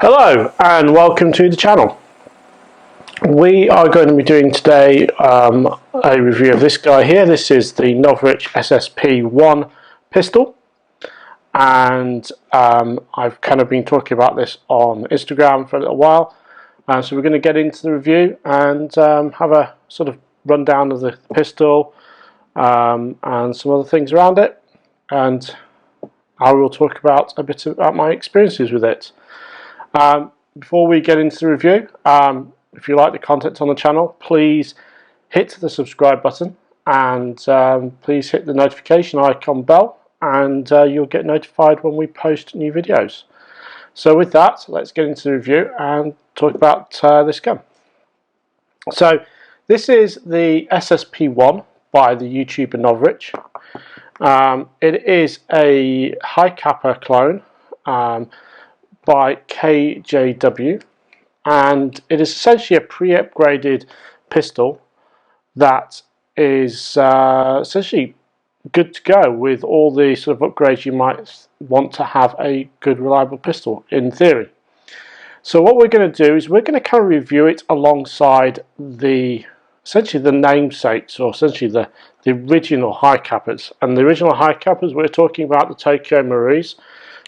Hello and welcome to the channel. We are going to be doing today a review of this guy here. This is the Novritsch SSP-1 Pistol, and I've kind of been talking about this on Instagram for a little while, so we're going to get into the review and have a sort of rundown of the pistol and some other things around it, and I will talk about a bit about my experiences with it. Before we get into the review, if you like the content on the channel, please hit the subscribe button and please hit the notification icon bell, and you'll get notified when we post new videos. So with that, let's get into the review and talk about this gun. So this is the SSP-1 by the YouTuber Novritsch. It is a Hi Capa clone by KJW, and it is essentially a pre-upgraded pistol that is essentially good to go with all the sort of upgrades you might want to have a good reliable pistol in theory. So what we're going to do is we're going to kind of review it alongside essentially the namesakes, or essentially the original Hi Capas. And the original Hi Capas, we're talking about the Tokyo Maruis.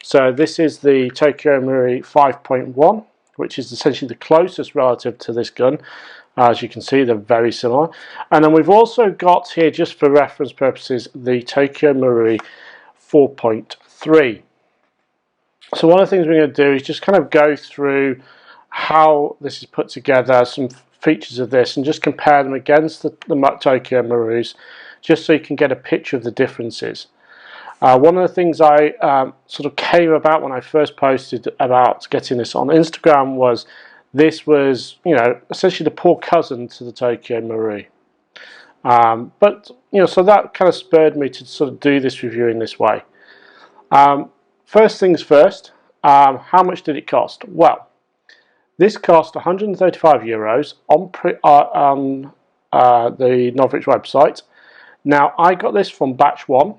So this is the Tokyo Marui 5.1, which is essentially the closest relative to this gun. As you can see, they're very similar. And then we've also got here, just for reference purposes, the Tokyo Marui 4.3. So one of the things we're going to do is just kind of go through how this is put together, some features of this, and just compare them against the Tokyo Maruis, just so you can get a picture of the differences. One of the things I sort of came about when I first posted about getting this on Instagram was this was, you know, essentially the poor cousin to the Tokyo Marui. But, you know, so that kind of spurred me to sort of do this review in this way. First things first, how much did it cost? Well, this cost €135 on the Novritsch website. Now, I got this from batch 1.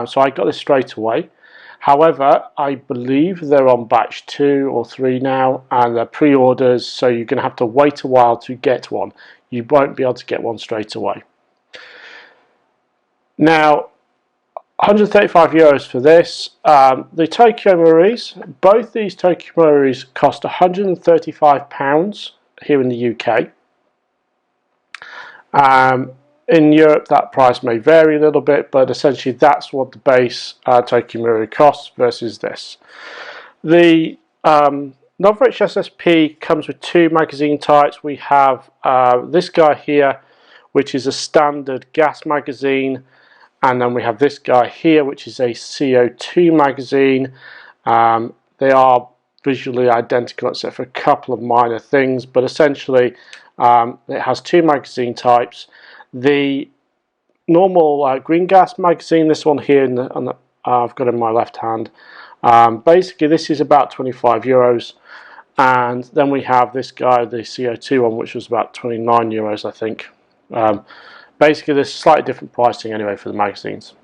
So I got this straight away. However, I believe they're on batch 2 or 3 now, and they're pre-orders, so you're going to have to wait a while to get one. You won't be able to get one straight away. Now, €135 for this. The Tokyo Maruis, both these Tokyo Maruis cost £135 here in the UK. In Europe, that price may vary a little bit, but essentially that's what the base Tokyo Marui costs versus this. The Novritsch SSP comes with 2 magazine types. We have this guy here, which is a standard gas magazine, and then we have this guy here, which is a CO2 magazine. They are visually identical except for a couple of minor things, but essentially it has 2 magazine types. The normal green gas magazine, this one here I've got in my left hand, basically this is about €25, and then we have this guy, the CO2 one, which was about €29 I think. Basically there's slightly different pricing anyway for the magazines.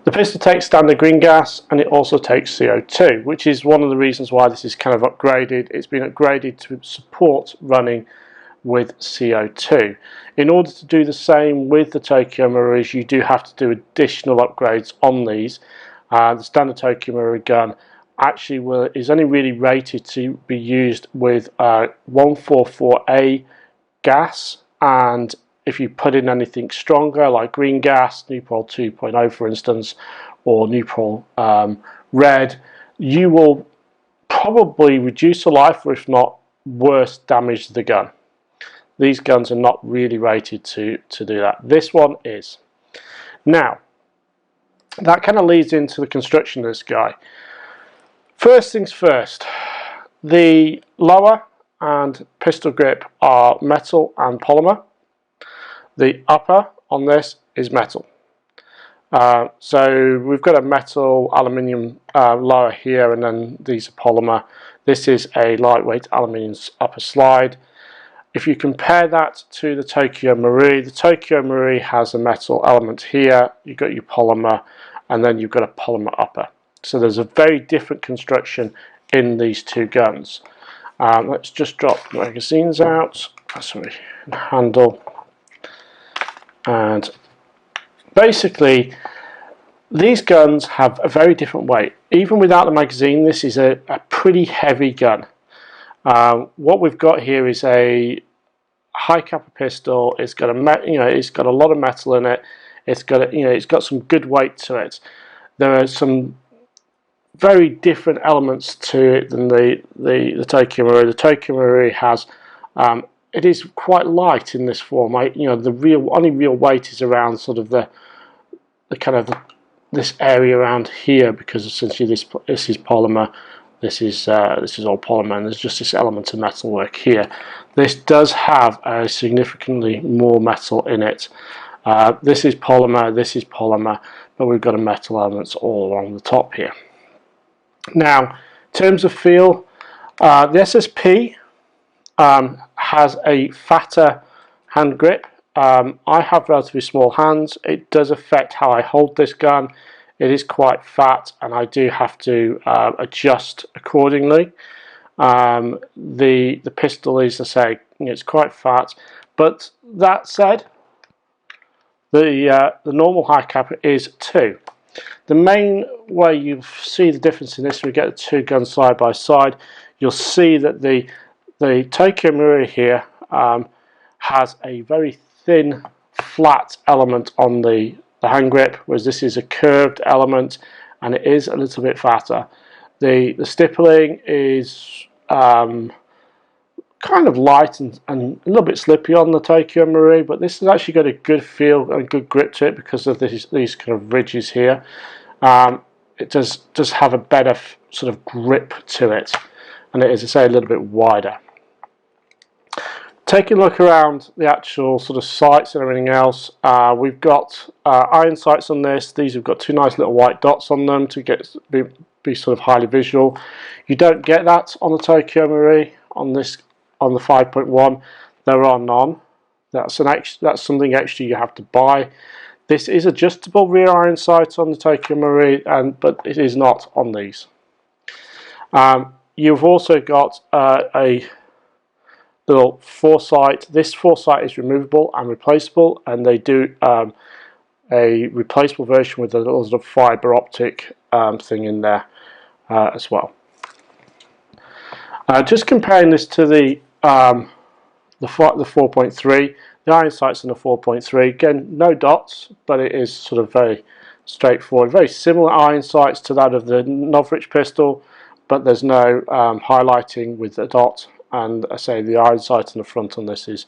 The pistol takes standard green gas, and it also takes CO2, which is one of the reasons why this is kind of upgraded. It's been upgraded to support running with CO2. In order to do the same with the Tokyo Maruis, you do have to do additional upgrades on these. The standard Tokyo Marui gun actually is only really rated to be used with 144A gas, and if you put in anything stronger like green gas, Newpol 2.0 for instance, or Newpol Red, you will probably reduce the life, or if not worse, damage the gun. These guns are not really rated to do that. This one is. Now, that kind of leads into the construction of this guy. First things first, the lower and pistol grip are metal and polymer. The upper on this is metal. So we've got a metal aluminium lower here, and then these are polymer. This is a lightweight aluminium upper slide. If you compare that to the Tokyo Marui, the Tokyo Marui has a metal element here, you've got your polymer, and then you've got a polymer upper. So there's a very different construction in these two guns. Let's just drop the magazines out. Sorry, handle. And basically, these guns have a very different weight. Even without the magazine, this is a pretty heavy gun. What we've got here is a Hi Capa pistol. It's got it's got a lot of metal in it. It's got it's got some good weight to it. There are some very different elements to it than the Tokyo Marui. The Tokyo Marui has it is quite light in this form. The only real weight is around sort of the kind of this area around here, because essentially this is polymer. This is all polymer, and there's just this element of metalwork here. This does have a significantly more metal in it. This is polymer, but we've got a metal elements all along the top here. Now, in terms of feel, the SSP has a fatter hand grip. I have relatively small hands. It does affect how I hold this gun. It is quite fat, and I do have to adjust accordingly. The pistol is, I say, it's quite fat. But that said, the normal Hi Capa is 2. The main way you see the difference in this, we get the two guns side by side. You'll see that the Tokyo Marui here has a very thin, flat element on the hand grip, whereas this is a curved element, and it is a little bit fatter. The stippling is kind of light and a little bit slippy on the Tokyo Marui, but this has actually got a good feel and good grip to it because of these kind of ridges here. It does have a better sort of grip to it, and it is, I say, a little bit wider. Taking a look around the actual sort of sights and everything else, we've got iron sights on this. These have got two nice little white dots on them to be sort of highly visual. You don't get that on the Tokyo Marui. On the 5.1, there are none. That's something extra you have to buy. This is adjustable rear iron sight on the Tokyo Marui, but it is not on these. You've also got a little Foresight. This Foresight is removable and replaceable, and they do a replaceable version with a little sort of fibre optic thing in there as well. Just comparing this to the 4.3, the iron sight's in the 4.3. Again, no dots, but it is sort of very straightforward. Very similar iron sights to that of the Novritsch pistol, but there's no highlighting with the dot. And I say the iron sight in the front on this is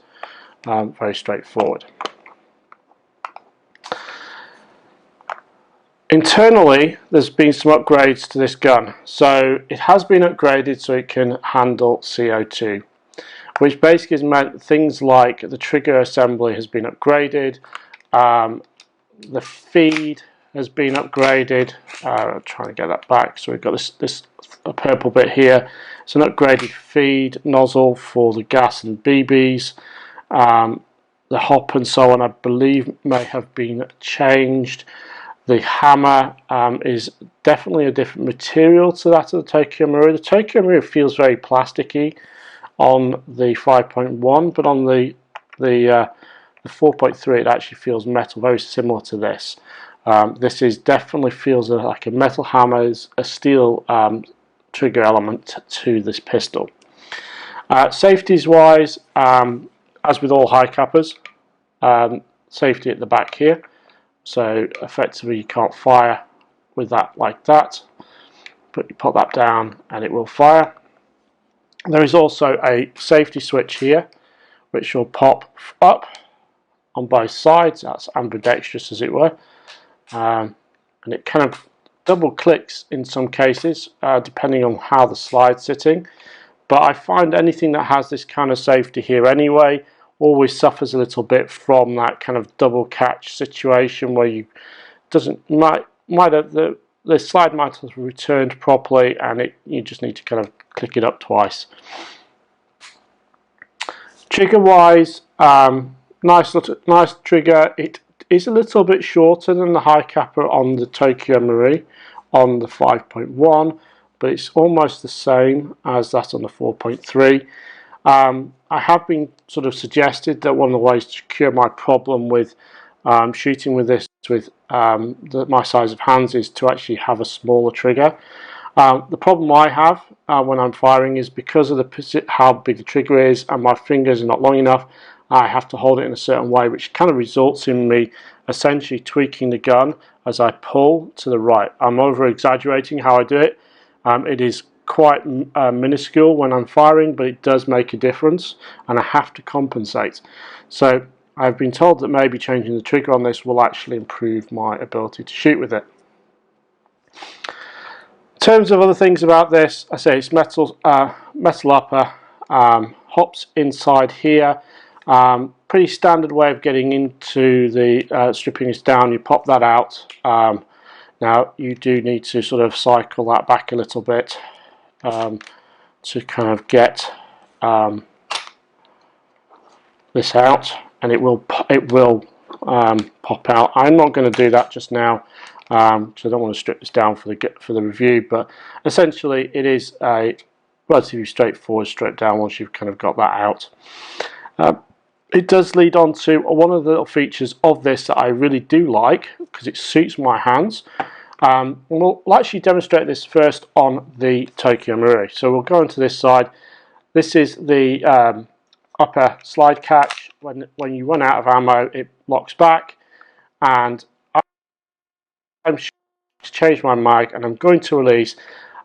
very straightforward. Internally, there's been some upgrades to this gun. So it has been upgraded so it can handle CO2, which basically has meant things like the trigger assembly has been upgraded, the feed has been upgraded. I'm trying to get that back. So we've got this purple bit here. It's an upgraded feed nozzle for the gas and BBs. The hop and so on, I believe, may have been changed. The hammer is definitely a different material to that of the Tokyo Marui. The Tokyo Marui feels very plasticky on the 5.1, but on the 4.3 it actually feels metal, very similar to this. This is definitely feels like a metal hammer, is a steel trigger element to this pistol. Safeties wise, as with all Hi Capas, safety at the back here. So effectively you can't fire with that like that, but you put that down and it will fire. There is also a safety switch here which will pop up on both sides. That's ambidextrous, as it were, and it kind of double clicks in some cases depending on how the slide's sitting, but I find anything that has this kind of safety here anyway always suffers a little bit from that kind of double catch situation where you the slide might have returned properly, and you just need to kind of click it up twice. Trigger wise, nice trigger. It is a little bit shorter than the Hi Capa on the Tokyo Marui on the 5.1, but it's almost the same as that on the 4.3. I have been sort of suggested that one of the ways to cure my problem with shooting with this with my size of hands is to actually have a smaller trigger. The problem I have when I'm firing is because of how big the trigger is and my fingers are not long enough, I have to hold it in a certain way, which kind of results in me essentially tweaking the gun as I pull to the right. I'm over exaggerating how I do it. It is quite minuscule when I'm firing, but it does make a difference and I have to compensate. So I've been told that maybe changing the trigger on this will actually improve my ability to shoot with it. In terms of other things about this, I say it's metal upper, hops inside here. Pretty standard way of getting into the stripping this down. You pop that out. Now you do need to sort of cycle that back a little bit to kind of get this out, and it will pop out. I'm not going to do that just now because I don't want to strip this down for the review, but essentially it is a relatively straightforward strip down once you've kind of got that out. It does lead on to one of the little features of this that I really do like because it suits my hands. We'll actually demonstrate this first on the Tokyo Marui. So we'll go into this side. This is the upper slide catch. When you run out of ammo, it locks back, and I'm to change my mag, and I'm going to release.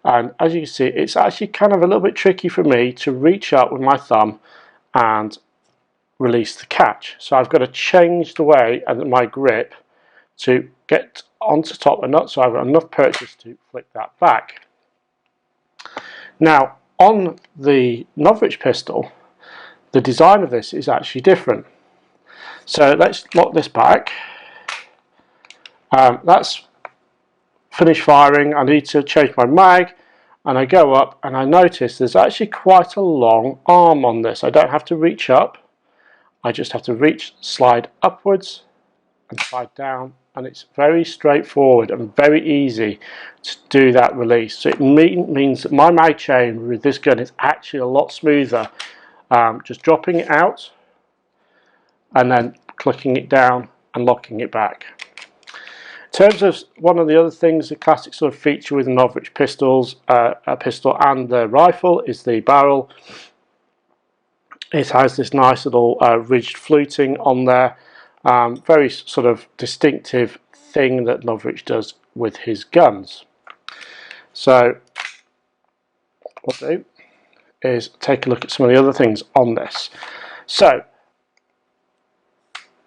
And as you can see, it's actually kind of a little bit tricky for me to reach up with my thumb and release the catch. So I've got to change the way and my grip to get onto top of the nut, so I've got enough purchase to flick that back. Now on the Novritsch pistol, the design of this is actually different. So let's lock this back. That's finished firing. I need to change my mag, and I go up and I notice there's actually quite a long arm on this. I don't have to reach up, I just have to reach, slide upwards and slide down, and it's very straightforward and very easy to do that release. So it means that my mag chain with this gun is actually a lot smoother. Just dropping it out and then clicking it down and locking it back. In terms of one of the other things, the classic sort of feature with the Novritsch pistols, a pistol and the rifle, is the barrel. It has this nice little ridged fluting on there. Very sort of distinctive thing that Novritsch does with his guns. So what I'll do is take a look at some of the other things on this. So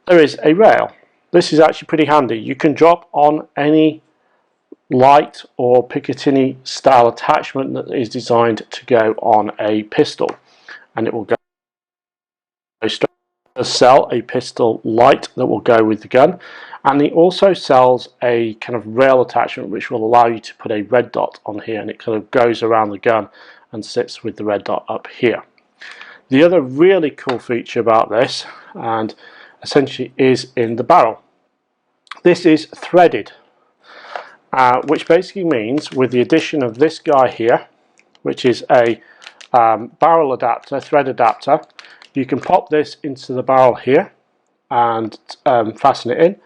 there is a rail. This is actually pretty handy. You can drop on any light or Picatinny style attachment that is designed to go on a pistol, and it will go straight. It sell a pistol light that will go with the gun, and it also sells a kind of rail attachment which will allow you to put a red dot on here, and it kind of goes around the gun and sits with the red dot up here. The other really cool feature about this, and essentially, is in the barrel. This is threaded, which basically means with the addition of this guy here, which is a barrel adapter, thread adapter, you can pop this into the barrel here and fasten it in,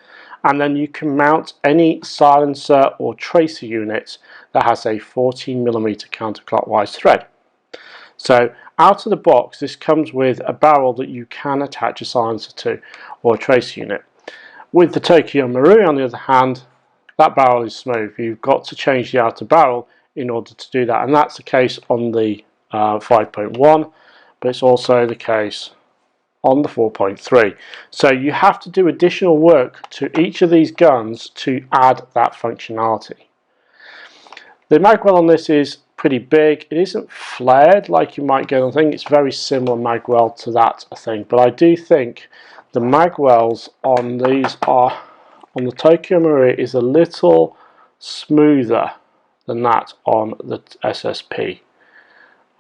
and then you can mount any silencer or tracer unit that has a 14mm counterclockwise thread. So out of the box, this comes with a barrel that you can attach a silencer to or a tracer unit. With the Tokyo Marui, on the other hand, that barrel is smooth. You've got to change the outer barrel in order to do that, and that's the case on the 5.1, but it's also the case on the 4.3. So you have to do additional work to each of these guns to add that functionality. The magwell on this is pretty big. It isn't flared like you might get on the thing. It's very similar magwell to that, I think, but I do think the magwells on these are, on the Tokyo Marui, is a little smoother than that on the SSP.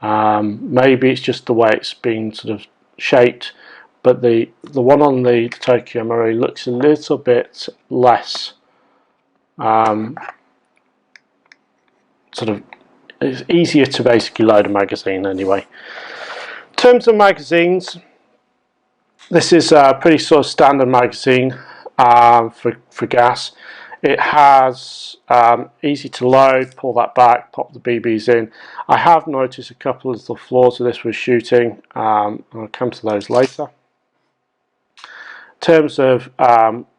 Maybe it's just the way it's been sort of shaped, but the one on the Tokyo Marui looks a little bit less sort of, it's easier to basically load a magazine anyway. In terms of magazines, this is a pretty sort of standard magazine for gas. It has easy to load, pull that back, pop the BBs in. I have noticed a couple of the flaws of this with shooting, and I'll come to those later. In terms of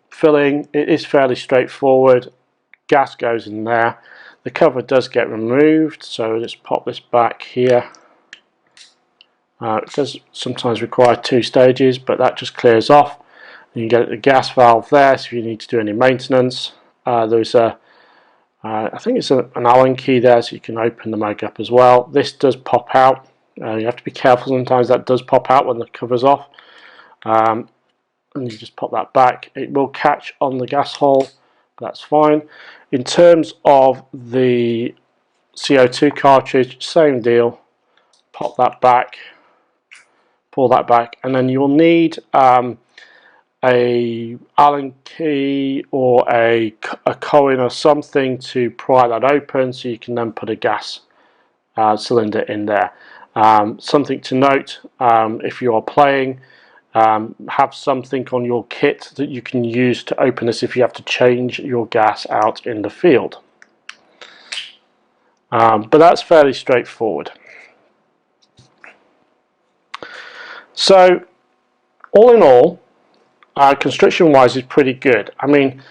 filling, it is fairly straightforward. Gas goes in there. The cover does get removed, so just pop this back here. It does sometimes require 2 stages, but that just clears off. You can get the gas valve there, so if you need to do any maintenance. There's a, I think it's an Allen key there, so you can open the mag up as well. This does pop out. You have to be careful, sometimes that does pop out when the cover's off. And you just pop that back. It will catch on the gas hole, but that's fine. In terms of the CO2 cartridge, same deal. Pop that back, pull that back, and then you'll need a Allen key or a coin or something to pry that open, so you can then put a gas cylinder in there. Something to note, if you are playing, have something on your kit that you can use to open this if you have to change your gas out in the field. But that's fairly straightforward. So all in all, construction wise is pretty good. I mean,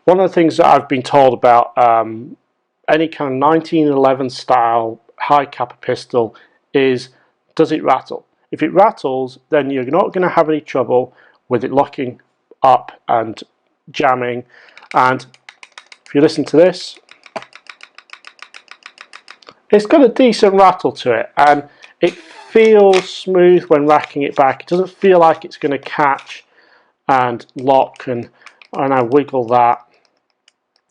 one of the things that I've been told about any kind of 1911 style Hi Capa pistol is, does it rattle? If it rattles, then you're not going to have any trouble with it locking up and jamming. And if you listen to this, it's got a decent rattle to it, and it feels smooth when racking it back. It doesn't feel like it's going to catch and lock, and I wiggle that.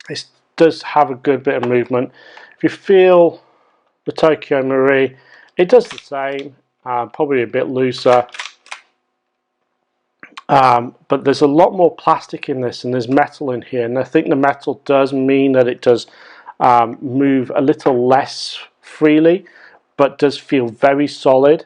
It does have a good bit of movement. If you feel the Tokyo Marui, it does the same, probably a bit looser, but there's a lot more plastic in this, and there's metal in here, and I think the metal does mean that it does move a little less freely, but does feel very solid.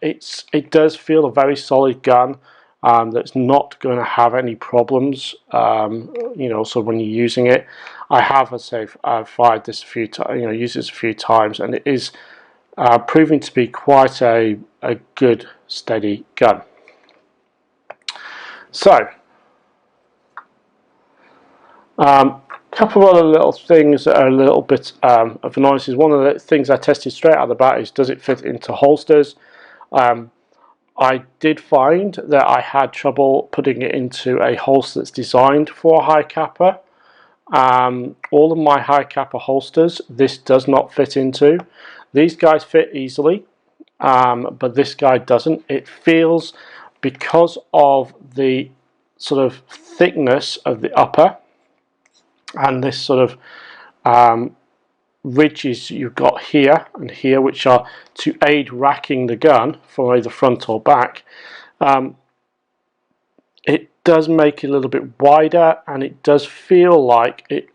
It does feel a very solid gun. That's not going to have any problems, you know. So when you're using it, I have, I've fired this a few times, you know, used this a few times, and it is proving to be quite a good, steady gun. So, a couple of other little things that are a little bit of annoyances. One of the things I tested straight out of the bat is, does it fit into holsters? I did find that I had trouble putting it into a holster that's designed for a Hi Capa. All of my Hi Capa holsters, this does not fit into. These guys fit easily, but this guy doesn't. It feels, because of the sort of thickness of the upper and this sort of ridges you've got here and here, which are to aid racking the gun from either front or back, it does make it a little bit wider, and it does feel like it,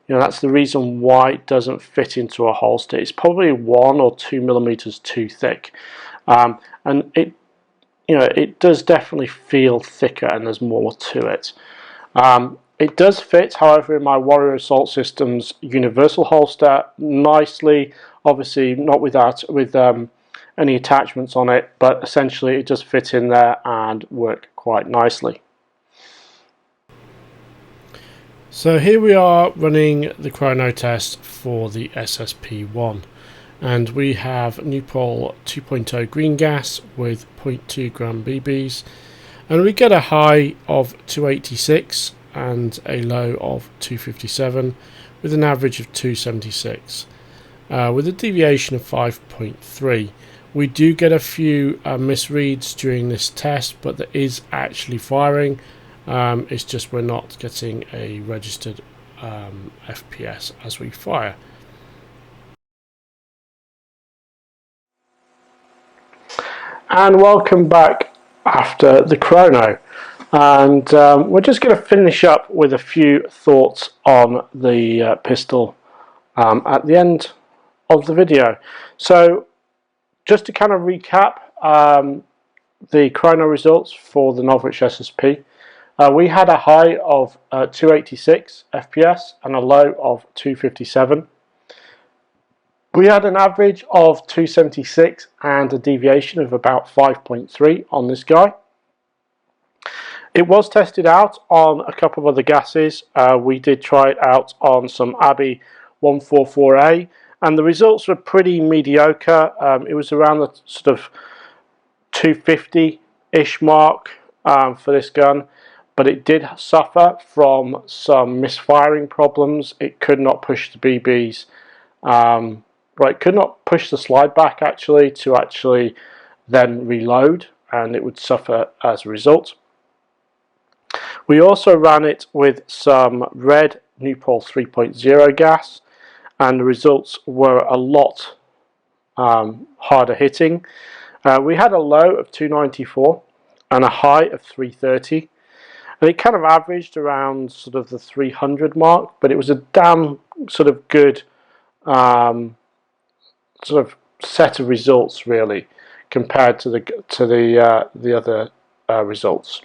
you know, that's the reason why it doesn't fit into a holster. It's probably 1 or 2 millimeters too thick, and it, you know, it does definitely feel thicker, and there's more to it. It does fit, however, in my Warrior Assault Systems universal holster nicely. Obviously not with any attachments on it, but essentially it does fit in there and work quite nicely. So here we are running the Chrono Test for the SSP-1, and we have Newpol 2.0 green gas with 0.2 gram BBs, and we get a high of 286 and a low of 257 with an average of 276 with a deviation of 5.3. We do get a few misreads during this test, but there is actually firing. It's just we're not getting a registered FPS as we fire. And welcome back after the chrono. And we're just going to finish up with a few thoughts on the pistol at the end of the video. So just to kind of recap the chrono results for the Novritsch SSP, we had a high of 286 FPS and a low of 257. We had an average of 276 and a deviation of about 5.3 on this guy. It was tested out on a couple of other gases. We did try it out on some ABI 144A, and the results were pretty mediocre. It was around the sort of 250-ish mark for this gun, but it did suffer from some misfiring problems. It could not push the BBs. It could not push the slide back to then reload, and it would suffer as a result. We also ran it with some red Newpol 3.0 gas, and the results were a lot harder hitting. We had a low of 294 and a high of 330, and it kind of averaged around sort of the 300 mark, but it was a damn sort of good sort of set of results really compared to the other results.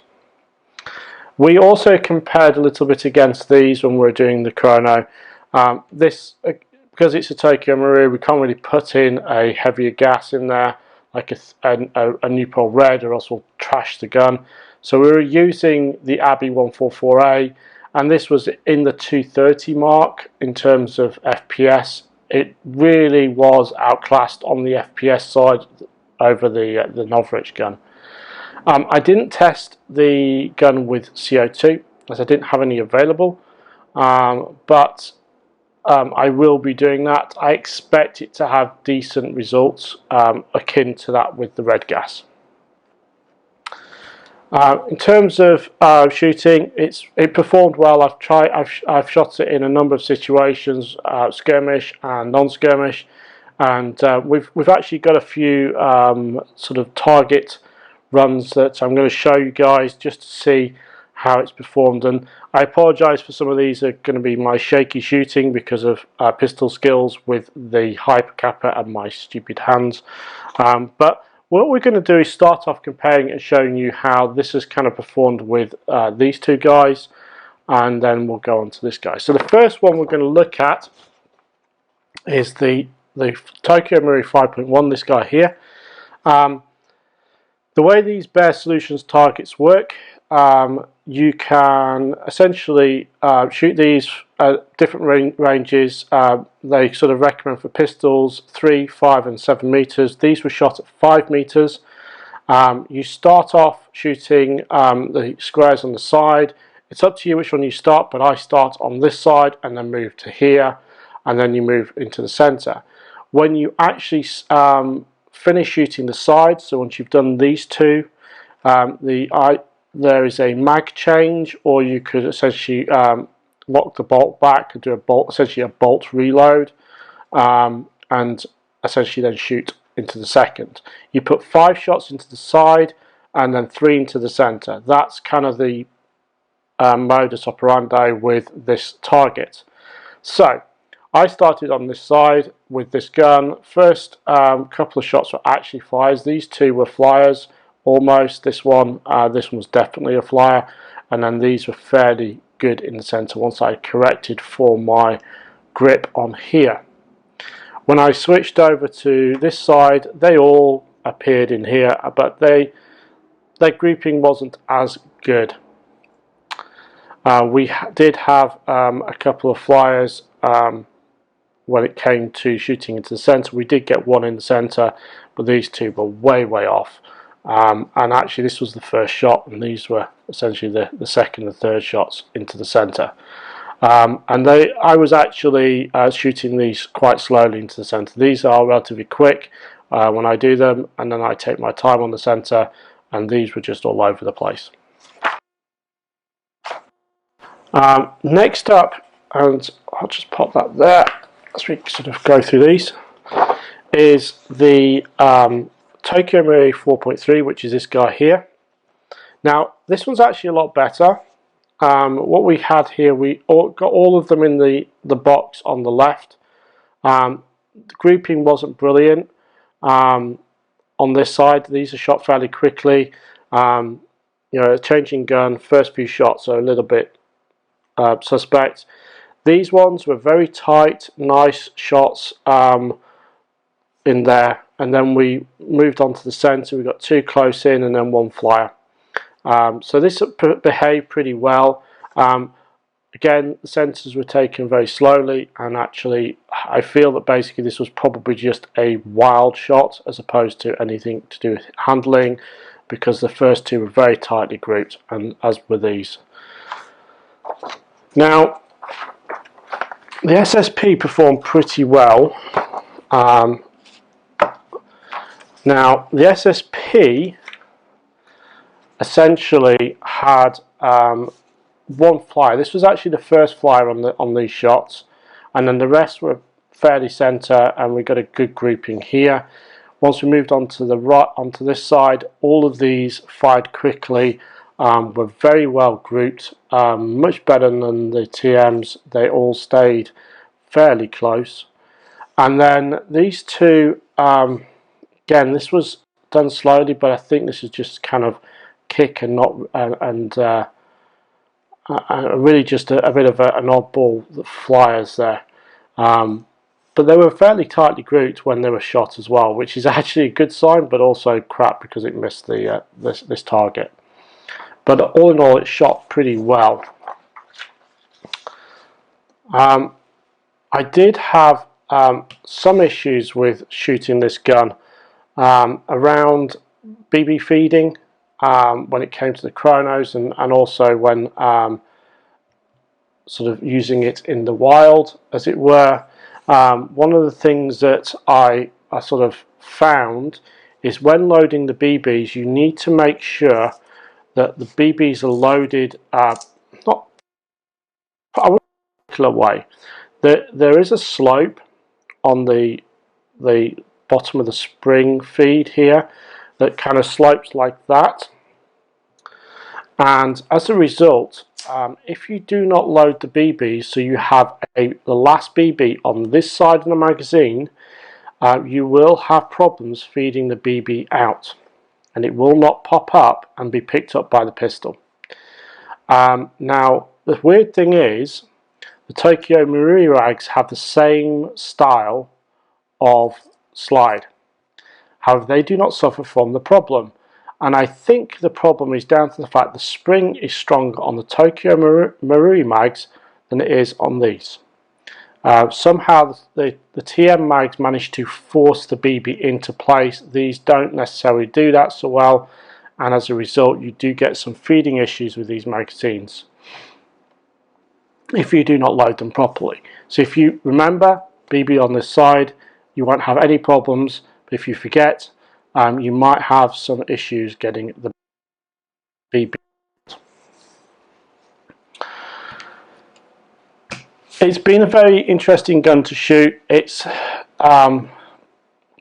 We also compared a little bit against these when we were doing the chrono. Because it's a Tokyo Marui, we can't really put in a heavier gas in there like a Newpol red, or else we'll trash the gun. So we were using the ABI 144A, and this was in the 230 mark in terms of FPS. It really was outclassed on the FPS side over the Novritsch gun. I didn't test the gun with CO2 as I didn't have any available, but I will be doing that. I expect it to have decent results akin to that with the red gas. In terms of shooting, it performed well. I've shot it in a number of situations, skirmish and non-skirmish, and we've actually got a few sort of target runs that I'm going to show you guys just to see how it's performed. And I apologise for some of these are going to be my shaky shooting because of pistol skills with the Hi Capa and my stupid hands, but what we're going to do is start off comparing and showing you how this has kind of performed with these two guys, and then we'll go on to this guy. So the first one we're going to look at is the Tokyo Marui 5.1, this guy here. The way these bare solutions targets work, you can essentially shoot these at different ranges. They sort of recommend for pistols 3, 5 and 7 meters. These were shot at 5 meters. You start off shooting the squares on the side. It's up to you which one you start, but I start on this side and then move to here, and then you move into the center. When you actually finish shooting the sides, so once you've done these two, there is a mag change, or you could essentially lock the bolt back and do essentially a bolt reload, and essentially then shoot into the second. You put 5 shots into the side and then 3 into the center. That's kind of the modus operandi with this target. So I started on this side with this gun. First couple of shots were actually flyers. These two were flyers almost. This one was definitely a flyer, and then these were fairly good in the center once I corrected for my grip on here. When I switched over to this side, they all appeared in here, but their grouping wasn't as good. We did have a couple of flyers when it came to shooting into the center. We did get one in the center, but these two were way off. And actually this was the first shot, and these were essentially the second and third shots into the center. And I was actually shooting these quite slowly into the center. These are relatively quick when I do them, and then I take my time on the center, and these were just all over the place. Next up, and I'll just pop that there as we sort of go through these, is the Tokyo Marui 4.3, which is this guy here. Now this one's actually a lot better. What we had here, we got all of them in the box on the left. The grouping wasn't brilliant on this side. These are shot fairly quickly. You know, changing gun, first few shots are a little bit suspect. These ones were very tight, nice shots in there, and then we moved on to the centre. We got 2 close in and then 1 flyer. So this behaved pretty well. Again, the centres were taken very slowly, and actually I feel that basically this was probably just a wild shot as opposed to anything to do with handling, because the first 2 were very tightly grouped, and as were these. Now, the SSP performed pretty well. Now, the SSP essentially had 1 flyer. This was actually the first flyer on these shots, and then the rest were fairly centre, and we got a good grouping here. Once we moved on to the right, onto this side, all of these fired quickly, were very well grouped, much better than the TMs. They all stayed fairly close. And then these 2, again, this was done slowly, but I think this is just kind of kick and not really just a bit of an oddball flyers there. But they were fairly tightly grouped when they were shot as well, which is actually a good sign, but also crap because it missed the this target. But all in all, it shot pretty well. I did have some issues with shooting this gun around BB feeding when it came to the chronos, and also when sort of using it in the wild, as it were. One of the things that I sort of found is when loading the BBs, you need to make sure that the BBs are loaded not a particular way. There is a slope on the bottom of the spring feed here that kind of slopes like that, and as a result, if you do not load the BBs, so you have the last BB on this side of the magazine, you will have problems feeding the BB out, and it will not pop up and be picked up by the pistol. Now, the weird thing is, the Tokyo Marui rags have the same style of slide. However, they do not suffer from the problem. And I think the problem is down to the fact the spring is stronger on the Tokyo Marui mags than it is on these. Somehow the TM mags manage to force the BB into place. These don't necessarily do that so well, and as a result you do get some feeding issues with these magazines if you do not load them properly. So if you remember BB on this side, you won't have any problems, but if you forget, you might have some issues getting the BB. It's been a very interesting gun to shoot. It's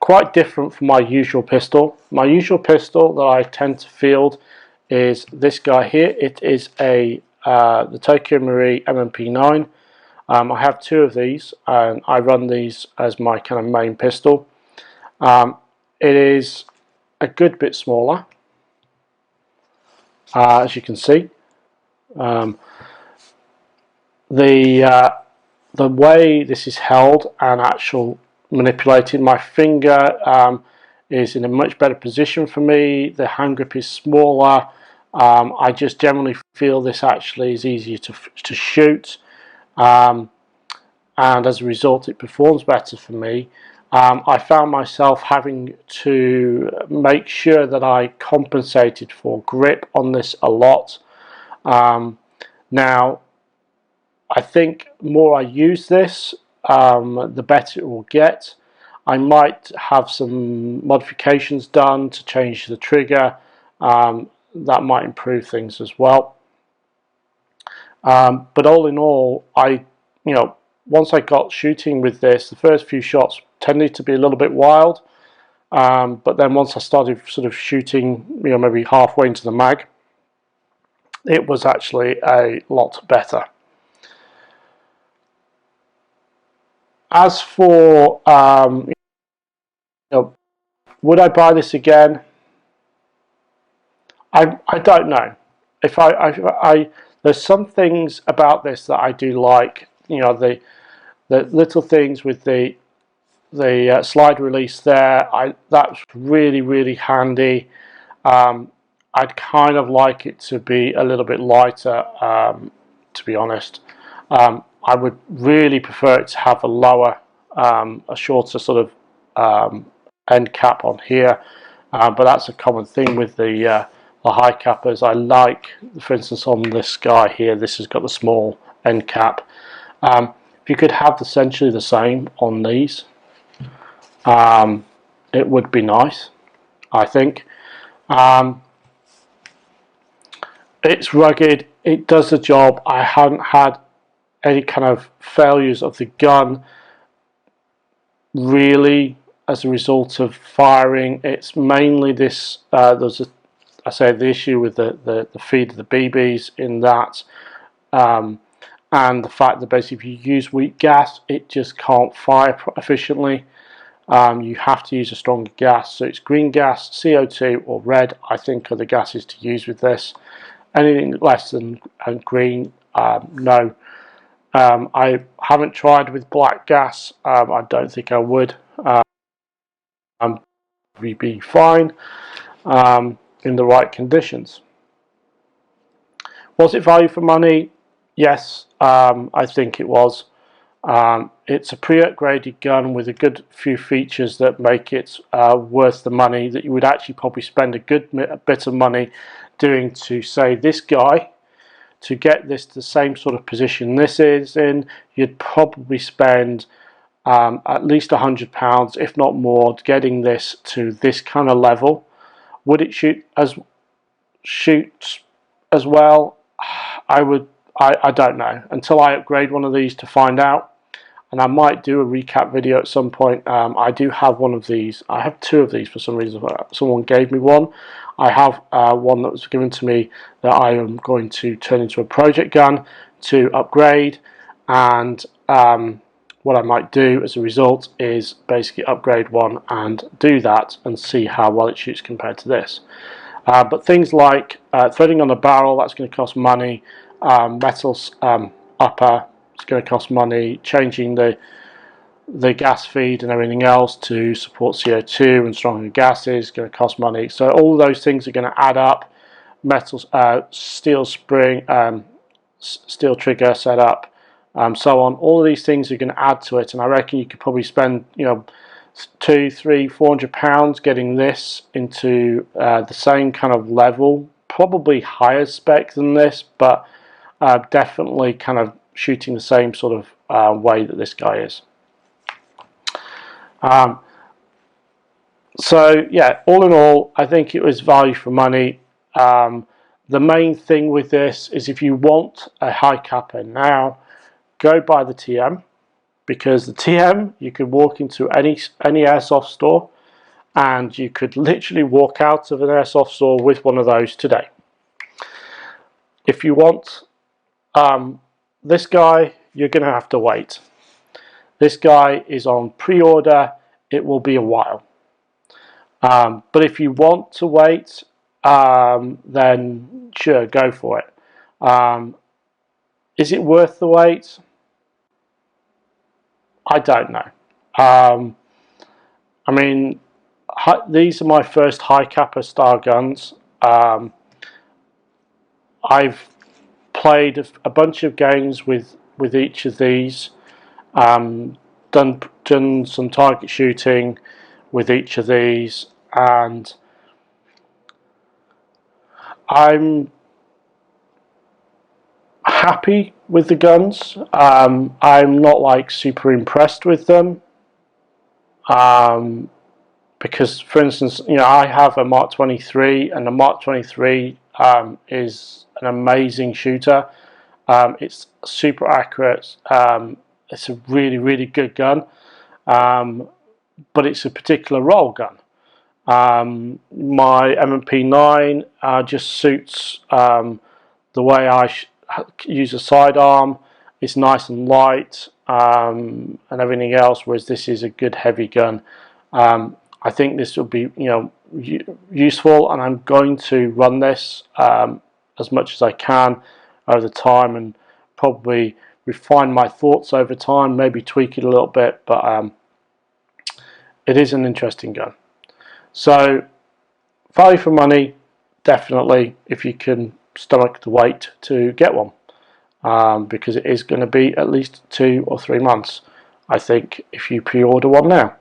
quite different from my usual pistol. My usual pistol that I tend to field is this guy here. It is the Tokyo Marui MMP9. I have 2 of these, and I run these as my kind of main pistol. It is a good bit smaller, as you can see. The way this is held and actual manipulated, my finger is in a much better position for me. The hand grip is smaller. I just generally feel this actually is easier to shoot, and as a result it performs better for me. I found myself having to make sure that I compensated for grip on this a lot. Now, I think the more I use this, the better it will get. I might have some modifications done to change the trigger. That might improve things as well. But all in all, once I got shooting with this, the first few shots tended to be a little bit wild, but then once I started sort of shooting, maybe halfway into the mag, it was actually a lot better. As for would I buy this again? I don't know. If I there's some things about this that I do like. The little things with the slide release there. That's really handy. I'd kind of like it to be a little bit lighter, to be honest. I would really prefer it to have a lower, a shorter sort of end cap on here, but that's a common thing with the Hi Capas. I like, for instance, on this guy here, this has got the small end cap. If you could have essentially the same on these, it would be nice, I think. It's rugged, it does the job. I haven't had any kind of failures of the gun really as a result of firing. It's mainly this, there's I say the issue with the feed of the BBs in that, and the fact that basically if you use weak gas, it just can't fire efficiently. You have to use a stronger gas, so it's green gas, CO2 or red, I think, are the gases to use with this. Anything less than green, no. I haven't tried with black gas. I don't think I would. We'd be fine in the right conditions. Was it value for money? Yes, I think it was. It's a pre-upgraded gun with a good few features that make it worth the money that you would actually probably spend a good bit of money doing to, say, this guy. To get this to the same sort of position this is in, you'd probably spend at least £100, if not more, getting this to this kind of level. Would it shoot as well? I don't know until I upgrade one of these to find out. And I might do a recap video at some point. I do have one of these. I have two of these for some reason. Someone gave me one. I have one that was given to me that I am going to turn into a project gun to upgrade. And what I might do as a result is basically upgrade one and do that and see how well it shoots compared to this. But things like threading on the barrel, that's going to cost money. Metals upper, it's going to cost money. Changing the gas feed and everything else to support CO2 and stronger gases is going to cost money. So all those things are going to add up. Metals, steel spring, steel trigger setup, so on. All of these things are going to add to it, and I reckon you could probably spend, £200, £300, £400 getting this into the same kind of level. Probably higher spec than this, but definitely kind of shooting the same sort of way that this guy is. So yeah, all in all, I think it was value for money. The main thing with this is if you want a Hi Capa now, go buy the TM, because the TM, you could walk into any airsoft store and you could literally walk out of an airsoft store with one of those today. If you want this guy, you're going to have to wait. This guy is on pre-order. It will be a while. But if you want to wait, then sure, go for it. Is it worth the wait? I don't know. I mean, these are my first Hi Capa style guns. I've played a bunch of games with each of these, done some target shooting with each of these, and I'm happy with the guns. I'm not like super impressed with them, because, for instance, I have a Mark 23, and the Mark 23 is an amazing shooter. It's super accurate. It's a really good gun, but it's a particular role gun. My M&P 9 just suits the way I use a sidearm, It's nice and light and everything else, whereas this is a good heavy gun. I think this will be useful, and I'm going to run this as much as I can over time and probably refine my thoughts over time, maybe tweak it a little bit, but it is an interesting gun. So value for money, definitely, if you can stomach the wait to get one, because it is going to be at least 2 or 3 months, I think, if you pre-order one now.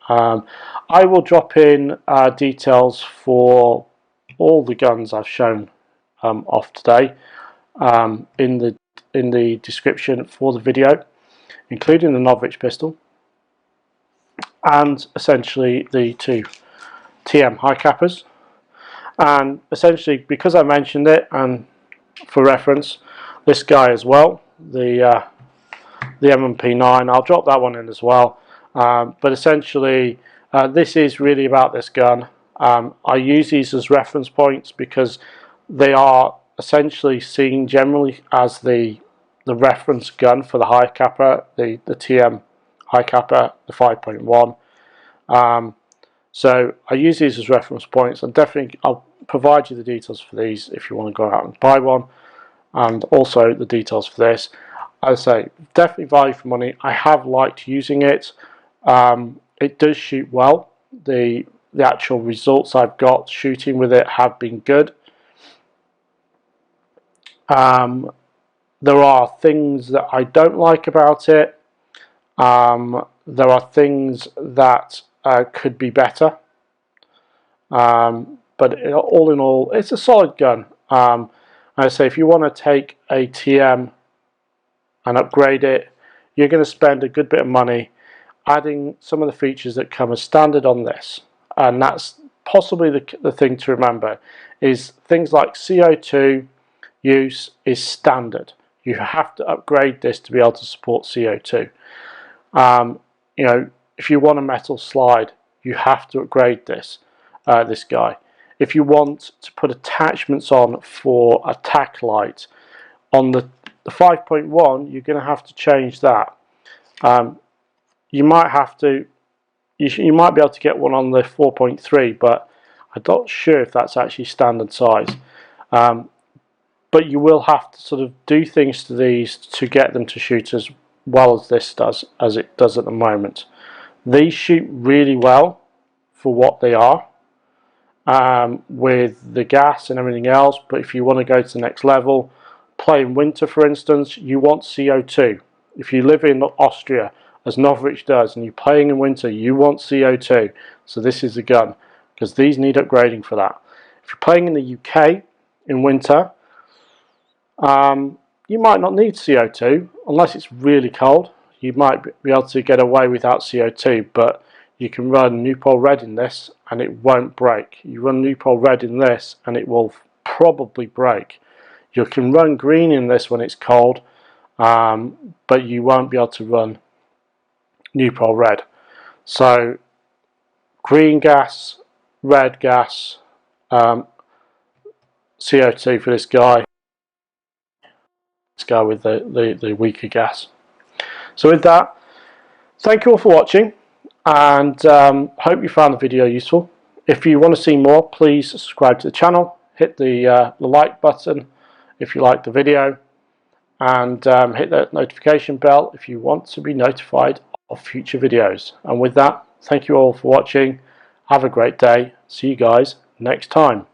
I will drop in details for all the guns I've shown off today in the description for the video, including the Novritsch pistol and essentially the 2 TM Hi Capas. And essentially, because I mentioned it, and for reference, this guy as well, the M&P9, I'll drop that one in as well. But essentially, this is really about this gun. I use these as reference points because they are essentially seen generally as the reference gun for the Hi Capa, the TM Hi Capa, the 5.1. So I use these as reference points, and definitely I'll provide you the details for these if you want to go out and buy one, and also the details for this. As I say, definitely value for money. I have liked using it. It does shoot well. The actual results I've got shooting with it have been good. There are things that I don't like about it. There are things that could be better. But all in all, it's a solid gun. I say, if you want to take a TM and upgrade it, you're going to spend a good bit of money adding some of the features that come as standard on this. And that's possibly the thing to remember, is things like CO2 use is standard. You have to upgrade this to be able to support CO2. If you want a metal slide, you have to upgrade this guy. If you want to put attachments on for a tack light on the 5.1, you're going to have to change that. You might have to. You might be able to get one on the 4.3, but I'm not sure if that's actually standard size. But you will have to sort of do things to these to get them to shoot as well as this does, as it does at the moment. These shoot really well for what they are, with the gas and everything else. But if you want to go to the next level, play in winter, for instance, you want CO2. If you live in Austria, as Novritsch does, and you're playing in winter, you want CO2. So this is the gun, because these need upgrading for that. If you're playing in the UK in winter, you might not need CO2 unless it's really cold. You might be able to get away without CO2, but you can run Newpol Red in this and it won't break. You run Newpol Red in this and it will probably break. You can run green in this when it's cold, but you won't be able to run Newpol Red. So green gas, red gas, CO2 for this guy. Let's go with the weaker gas. So with that, thank you all for watching, and hope you found the video useful. If you want to see more, please subscribe to the channel, hit the like button if you like the video, and hit that notification bell if you want to be notified of future videos. And with that, thank you all for watching. Have a great day. See you guys next time.